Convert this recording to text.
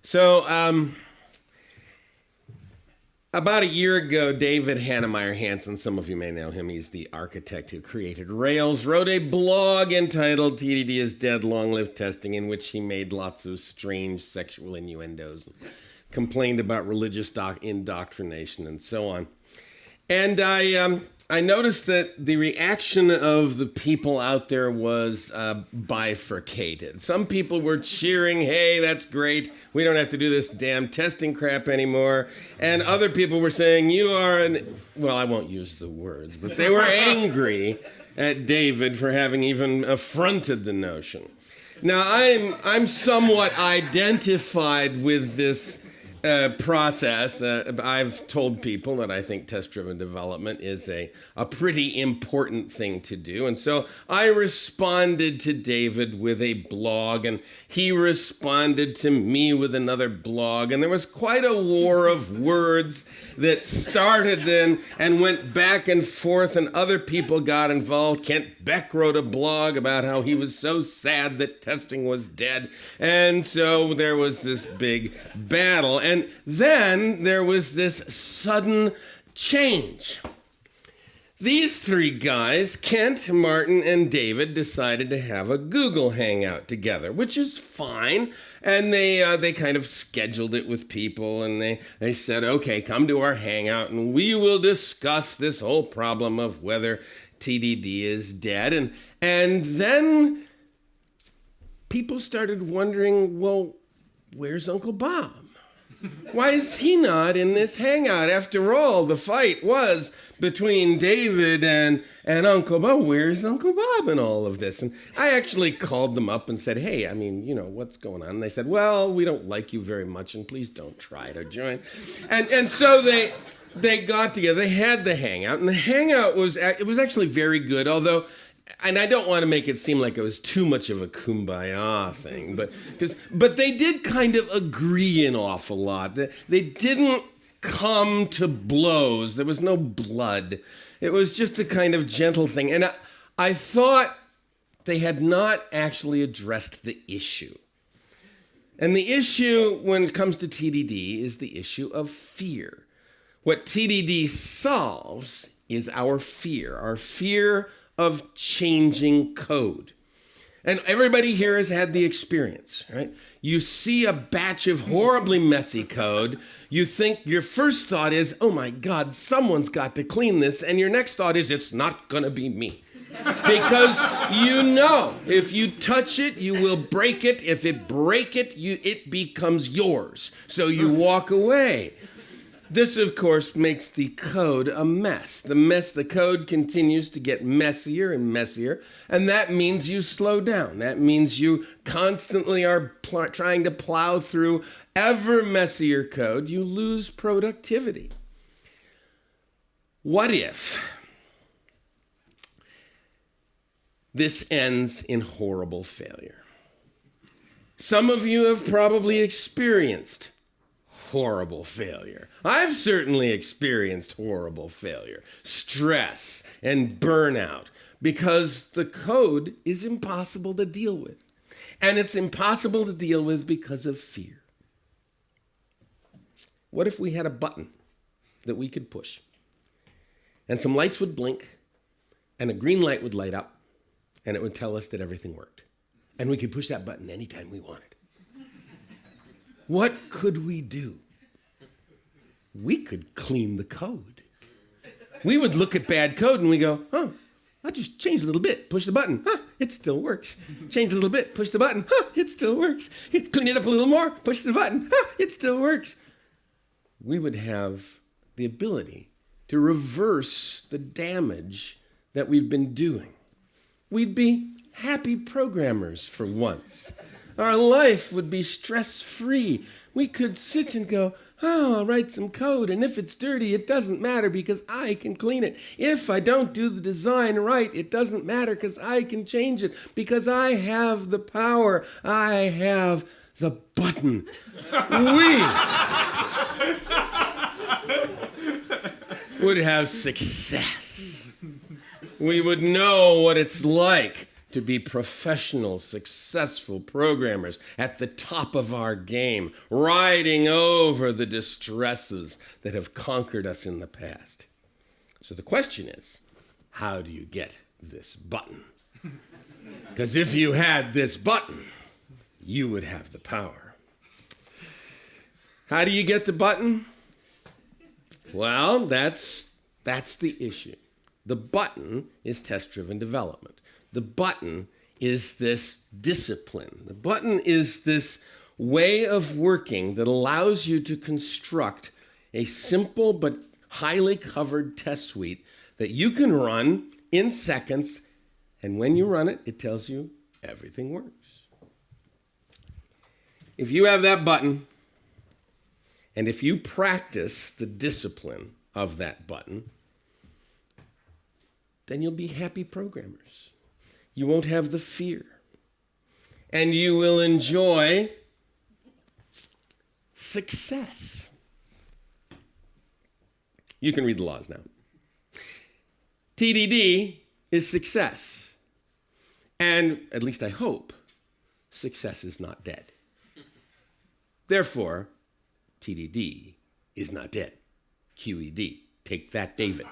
So, about a year ago, David Hannemeyer Hansen, some of you may know him, he's the architect who created Rails, wrote a blog entitled TDD is Dead, Long Live Testing, in which he made lots of strange sexual innuendos and complained about religious indoctrination and so on. And I noticed that the reaction of the people out there was bifurcated. Some people were cheering, hey, that's great. We don't have to do this damn testing crap anymore. And other people were saying, you are well, I won't use the words, but they were angry at David for having even affronted the notion. Now, I'm somewhat identified with this process. I've told people that I think test-driven development is a pretty important thing to do. And so I responded to David with a blog, and he responded to me with another blog. And there was quite a war of words that started then and went back and forth, and other people got involved. Kent Beck wrote a blog about how he was so sad that testing was dead. And so there was this big battle. And then there was this sudden change. These three guys, Kent, Martin, and David, decided to have a Google Hangout together, which is fine. And they kind of scheduled it with people, and they said, okay, come to our Hangout, and we will discuss this whole problem of whether TDD is dead. And then people started wondering, well, where's Uncle Bob? Why is he not in this hangout? After all, the fight was between David and Uncle Bob. Where's Uncle Bob in all of this? And I actually called them up and said, hey, what's going on? And they said, well, we don't like you very much, and please don't try to join. And so they got together. They had the hangout, and the hangout was actually very good, although. And I don't want to make it seem like it was too much of a kumbaya thing, but they did kind of agree an awful lot. They didn't come to blows. There was no blood. It was just a kind of gentle thing. And I thought they had not actually addressed the issue. And the issue when it comes to TDD is the issue of fear. What TDD solves is our fear of changing code. And everybody here has had the experience, right? You see a batch of horribly messy code, you think your first thought is, oh my God, someone's got to clean this, and your next thought is, it's not gonna be me. Because you know, if you touch it, you will break it. If it break it, it becomes yours. So you walk away. This, of course, makes the code a mess. The code continues to get messier and messier, and that means you slow down. That means you constantly are trying to plow through ever messier code. You lose productivity. What if this ends in horrible failure? Some of you have probably experienced horrible failure. I've certainly experienced horrible failure, stress, and burnout, because the code is impossible to deal with. And it's impossible to deal with because of fear. What if we had a button that we could push? And some lights would blink, and a green light would light up, and it would tell us that everything worked. And we could push that button anytime we wanted. What could we do? We could clean the code. We would look at bad code and we go, I'll just change a little bit, push the button, it still works. Change a little bit, push the button, it still works. Clean it up a little more, push the button, it still works. We would have the ability to reverse the damage that we've been doing. We'd be happy programmers for once. Our life would be stress-free. We could sit and go, I'll write some code, and if it's dirty, it doesn't matter because I can clean it. If I don't do the design right, it doesn't matter because I can change it, because I have the power. I have the button. We would have success. We would know what it's like to be professional, successful programmers at the top of our game, riding over the distresses that have conquered us in the past. So the question is, how do you get this button? Because if you had this button, you would have the power. How do you get the button? Well, that's the issue. The button is test-driven development. The button is this discipline. The button is this way of working that allows you to construct a simple but highly covered test suite that you can run in seconds, and when you run it, it tells you everything works. If you have that button, and if you practice the discipline of that button, then you'll be happy programmers. You won't have the fear. And you will enjoy success. You can read the laws now. TDD is success. And, at least I hope, success is not dead. Therefore, TDD is not dead. QED. Take that, David.